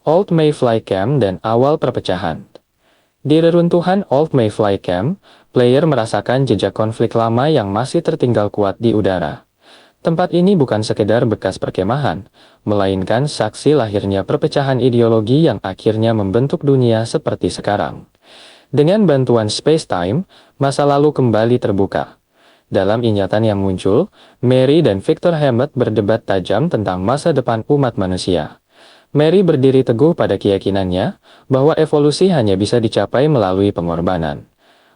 Old Mayfly Camp dan awal perpecahan. Di reruntuhan Old Mayfly Camp, player merasakan jejak konflik lama yang masih tertinggal kuat di udara. Tempat ini bukan sekedar bekas perkemahan, melainkan saksi lahirnya perpecahan ideologi yang akhirnya membentuk dunia seperti sekarang. Dengan bantuan space-time, masa lalu kembali terbuka. Dalam ingatan yang muncul, Mary dan Victor Hammett berdebat tajam tentang masa depan umat manusia. Mary berdiri teguh pada keyakinannya bahwa evolusi hanya bisa dicapai melalui pengorbanan.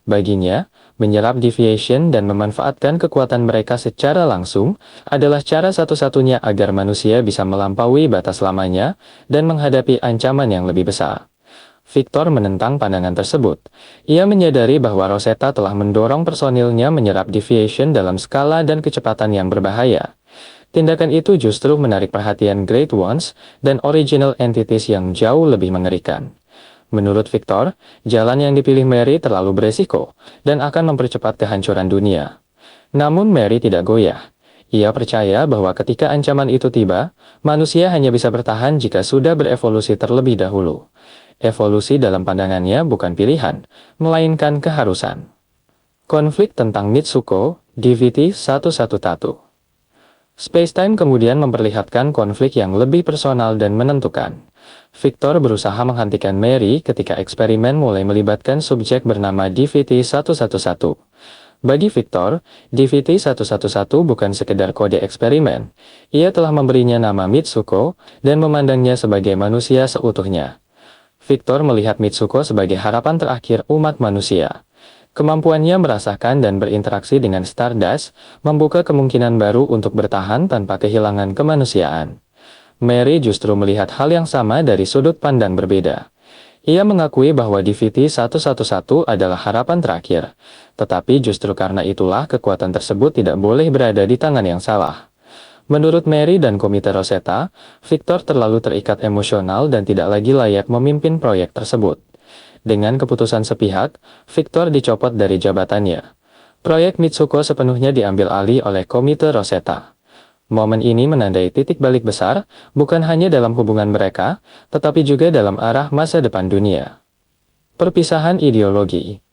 Baginya, menyerap deviation dan memanfaatkan kekuatan mereka secara langsung adalah cara satu-satunya agar manusia bisa melampaui batas lamanya dan menghadapi ancaman yang lebih besar. Victor menentang pandangan tersebut. Ia menyadari bahwa Rosetta telah mendorong personilnya menyerap deviation dalam skala dan kecepatan yang berbahaya. Tindakan itu justru menarik perhatian Great Ones dan Original Entities yang jauh lebih mengerikan. Menurut Victor, jalan yang dipilih Mary terlalu beresiko dan akan mempercepat kehancuran dunia. Namun Mary tidak goyah. Ia percaya bahwa ketika ancaman itu tiba, manusia hanya bisa bertahan jika sudah berevolusi terlebih dahulu. Evolusi dalam pandangannya bukan pilihan, melainkan keharusan. Konflik tentang Mitsuko, DVT-111. Spacetime kemudian memperlihatkan konflik yang lebih personal dan menentukan. Victor berusaha menghentikan Mary ketika eksperimen mulai melibatkan subjek bernama DVT-111. Bagi Victor, DVT-111 bukan sekedar kode eksperimen. Ia telah memberinya nama Mitsuko dan memandangnya sebagai manusia seutuhnya. Victor melihat Mitsuko sebagai harapan terakhir umat manusia. Kemampuannya merasakan dan berinteraksi dengan Stardust membuka kemungkinan baru untuk bertahan tanpa kehilangan kemanusiaan. Mary justru melihat hal yang sama dari sudut pandang berbeda. Ia mengakui bahwa DVT-111 adalah harapan terakhir, tetapi justru karena itulah kekuatan tersebut tidak boleh berada di tangan yang salah. Menurut Mary dan Komite Rosetta, Victor terlalu terikat emosional dan tidak lagi layak memimpin proyek tersebut. Dengan keputusan sepihak, Victor dicopot dari jabatannya. Proyek Mitsuko sepenuhnya diambil alih oleh Komite Rosetta. Momen ini menandai titik balik besar, bukan hanya dalam hubungan mereka, tetapi juga dalam arah masa depan dunia. Perpisahan ideologi.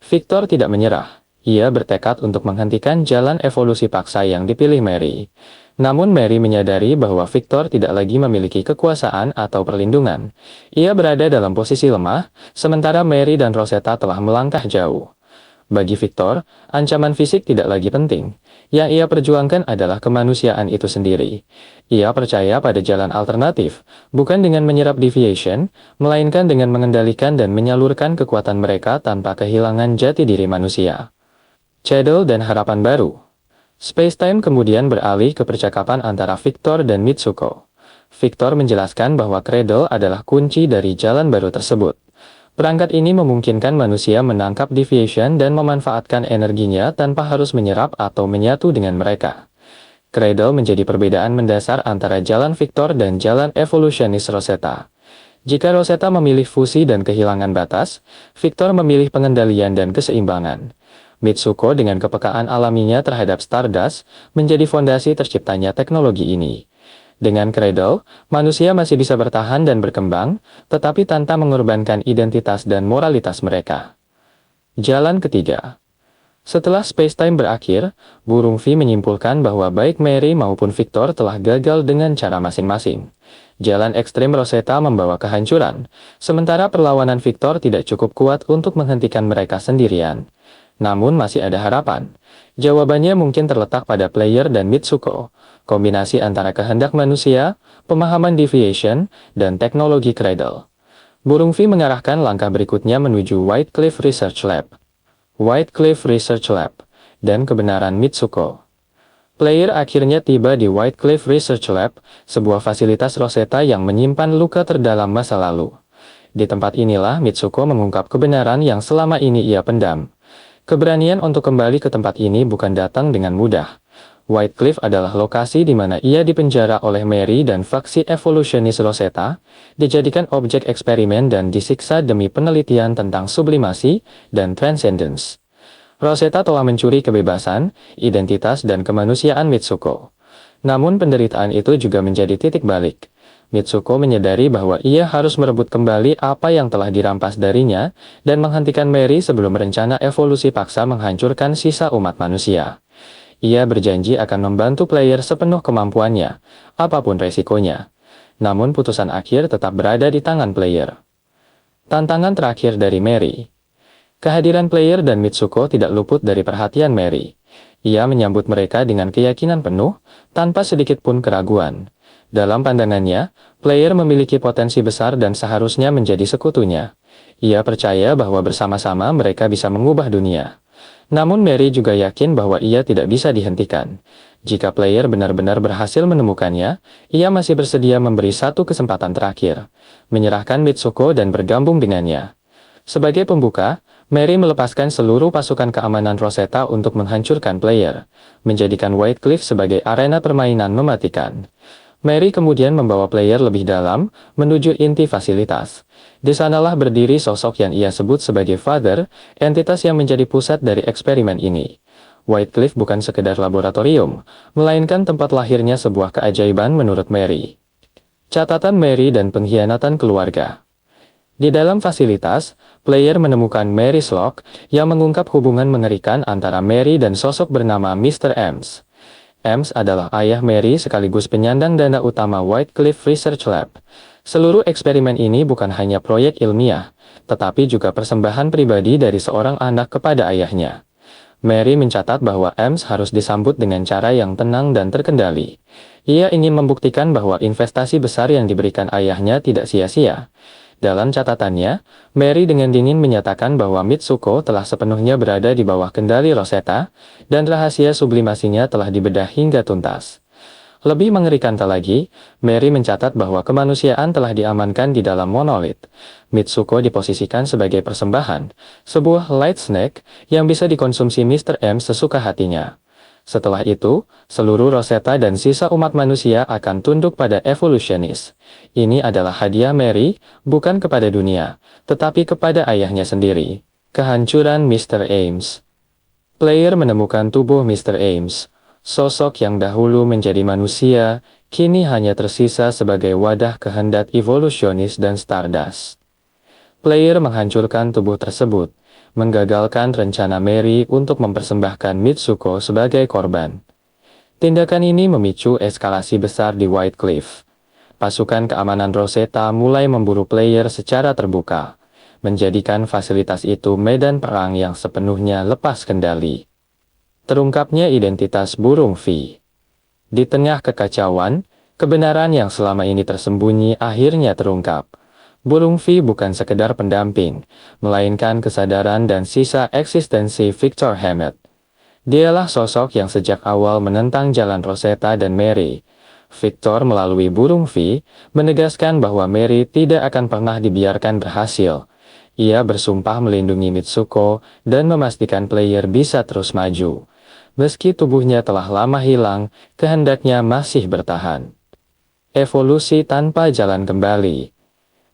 Victor tidak menyerah. Ia bertekad untuk menghentikan jalan evolusi paksa yang dipilih Mary. Namun Mary menyadari bahwa Victor tidak lagi memiliki kekuasaan atau perlindungan. Ia berada dalam posisi lemah, sementara Mary dan Rosetta telah melangkah jauh. Bagi Victor, ancaman fisik tidak lagi penting. Yang ia perjuangkan adalah kemanusiaan itu sendiri. Ia percaya pada jalan alternatif, bukan dengan menyerap deviation, melainkan dengan mengendalikan dan menyalurkan kekuatan mereka tanpa kehilangan jati diri manusia. Cradle dan harapan baru. Spacetime kemudian beralih ke percakapan antara Victor dan Mitsuko. Victor menjelaskan bahwa Cradle adalah kunci dari jalan baru tersebut. Perangkat ini memungkinkan manusia menangkap deviation dan memanfaatkan energinya tanpa harus menyerap atau menyatu dengan mereka. Cradle menjadi perbedaan mendasar antara jalan Victor dan jalan evolusionis Rosetta. Jika Rosetta memilih fusi dan kehilangan batas, Victor memilih pengendalian dan keseimbangan. Mitsuko dengan kepekaan alaminya terhadap Stardust menjadi fondasi terciptanya teknologi ini. Dengan Cradle, manusia masih bisa bertahan dan berkembang, tetapi tanpa mengorbankan identitas dan moralitas mereka. Jalan ketiga. Setelah spacetime berakhir, Burung V menyimpulkan bahwa baik Mary maupun Victor telah gagal dengan cara masing-masing. Jalan ekstrem Rosetta membawa kehancuran, sementara perlawanan Victor tidak cukup kuat untuk menghentikan mereka sendirian. Namun masih ada harapan. Jawabannya mungkin terletak pada player dan Mitsuko, kombinasi antara kehendak manusia, pemahaman deviation, dan teknologi Cradle. Burung V mengarahkan langkah berikutnya menuju White Cliff Research Lab. White Cliff Research Lab, dan kebenaran Mitsuko. Player akhirnya tiba di White Cliff Research Lab, sebuah fasilitas Rosetta yang menyimpan luka terdalam masa lalu. Di tempat inilah Mitsuko mengungkap kebenaran yang selama ini ia pendam. Keberanian untuk kembali ke tempat ini bukan datang dengan mudah. White Cliff adalah lokasi di mana ia dipenjara oleh Mary dan faksi evolusionis Rosetta, dijadikan objek eksperimen dan disiksa demi penelitian tentang sublimasi dan transcendence. Rosetta telah mencuri kebebasan, identitas dan kemanusiaan Mitsuko. Namun penderitaan itu juga menjadi titik balik. Mitsuko menyadari bahwa ia harus merebut kembali apa yang telah dirampas darinya, dan menghentikan Mary sebelum rencana evolusi paksa menghancurkan sisa umat manusia. Ia berjanji akan membantu player sepenuh kemampuannya, apapun resikonya. Namun putusan akhir tetap berada di tangan player. Tantangan terakhir dari Mary. Kehadiran player dan Mitsuko tidak luput dari perhatian Mary. Ia menyambut mereka dengan keyakinan penuh, tanpa sedikit pun keraguan. Dalam pandangannya, player memiliki potensi besar dan seharusnya menjadi sekutunya. Ia percaya bahwa bersama-sama mereka bisa mengubah dunia. Namun Mary juga yakin bahwa ia tidak bisa dihentikan. Jika player benar-benar berhasil menemukannya, ia masih bersedia memberi satu kesempatan terakhir, menyerahkan Mitsuko dan bergabung dengannya. Sebagai pembuka, Mary melepaskan seluruh pasukan keamanan Rosetta untuk menghancurkan player, menjadikan White Cliff sebagai arena permainan mematikan. Mary kemudian membawa player lebih dalam, menuju inti fasilitas. Di sanalah berdiri sosok yang ia sebut sebagai Father, entitas yang menjadi pusat dari eksperimen ini. White Cliff bukan sekedar laboratorium, melainkan tempat lahirnya sebuah keajaiban menurut Mary. Catatan Mary dan pengkhianatan keluarga. Di dalam fasilitas, player menemukan Mary's Log, yang mengungkap hubungan mengerikan antara Mary dan sosok bernama Mr. Ames. Ames adalah ayah Mary sekaligus penyandang dana utama White Cliff Research Lab. Seluruh eksperimen ini bukan hanya proyek ilmiah, tetapi juga persembahan pribadi dari seorang anak kepada ayahnya. Mary mencatat bahwa Ames harus disambut dengan cara yang tenang dan terkendali. Ia ingin membuktikan bahwa investasi besar yang diberikan ayahnya tidak sia-sia. Dalam catatannya, Mary dengan dingin menyatakan bahwa Mitsuko telah sepenuhnya berada di bawah kendali Rosetta, dan rahasia sublimasinya telah dibedah hingga tuntas. Lebih mengerikan lagi, Mary mencatat bahwa kemanusiaan telah diamankan di dalam monolith. Mitsuko diposisikan sebagai persembahan, sebuah light snack yang bisa dikonsumsi Mr. M sesuka hatinya. Setelah itu, seluruh Rosetta dan sisa umat manusia akan tunduk pada evolusionis. Ini adalah hadiah Mary, bukan kepada dunia, tetapi kepada ayahnya sendiri. Kehancuran Mr. Ames. Player menemukan tubuh Mr. Ames. Sosok yang dahulu menjadi manusia, kini hanya tersisa sebagai wadah kehendak evolusionis dan Stardust. Player menghancurkan tubuh tersebut, menggagalkan rencana Mary untuk mempersembahkan Mitsuko sebagai korban. Tindakan ini memicu eskalasi besar di White Cliff. Pasukan keamanan Rosetta mulai memburu player secara terbuka, menjadikan fasilitas itu medan perang yang sepenuhnya lepas kendali. Terungkapnya identitas burung V. Di tengah kekacauan, kebenaran yang selama ini tersembunyi akhirnya terungkap. Burung V bukan sekedar pendamping, melainkan kesadaran dan sisa eksistensi Victor Hammett. Dialah sosok yang sejak awal menentang jalan Rosetta dan Mary. Victor melalui burung V, menegaskan bahwa Mary tidak akan pernah dibiarkan berhasil. Ia bersumpah melindungi Mitsuko, dan memastikan player bisa terus maju. Meski tubuhnya telah lama hilang, kehendaknya masih bertahan. Evolusi tanpa jalan kembali.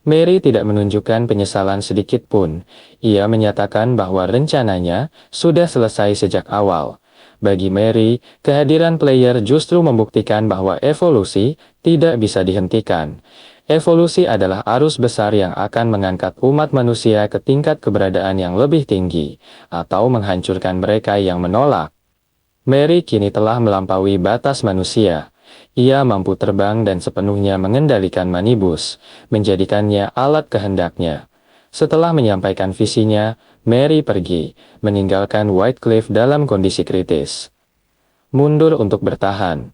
Mary tidak menunjukkan penyesalan sedikit pun. Ia menyatakan bahwa rencananya sudah selesai sejak awal. Bagi Mary, kehadiran player justru membuktikan bahwa evolusi tidak bisa dihentikan. Evolusi adalah arus besar yang akan mengangkat umat manusia ke tingkat keberadaan yang lebih tinggi, atau menghancurkan mereka yang menolak. Mary kini telah melampaui batas manusia. Ia mampu terbang dan sepenuhnya mengendalikan Manibus, menjadikannya alat kehendaknya. Setelah menyampaikan visinya, Mary pergi, meninggalkan White Cliff dalam kondisi kritis. Mundur untuk bertahan.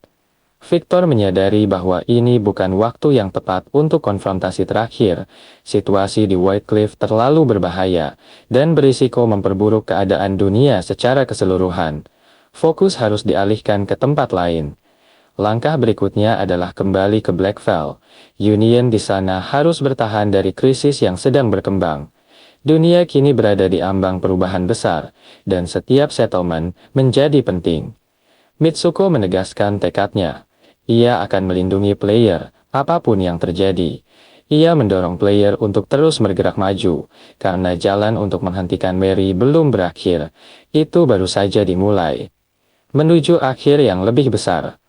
Victor menyadari bahwa ini bukan waktu yang tepat untuk konfrontasi terakhir. Situasi di White Cliff terlalu berbahaya, dan berisiko memperburuk keadaan dunia secara keseluruhan. Fokus harus dialihkan ke tempat lain. Langkah berikutnya adalah kembali ke Blackfell. Union di sana harus bertahan dari krisis yang sedang berkembang. Dunia kini berada di ambang perubahan besar, dan setiap settlement menjadi penting. Mitsuko menegaskan tekadnya. Ia akan melindungi player, apapun yang terjadi. Ia mendorong player untuk terus bergerak maju, karena jalan untuk menghentikan Mary belum berakhir. Itu baru saja dimulai. Menuju akhir yang lebih besar.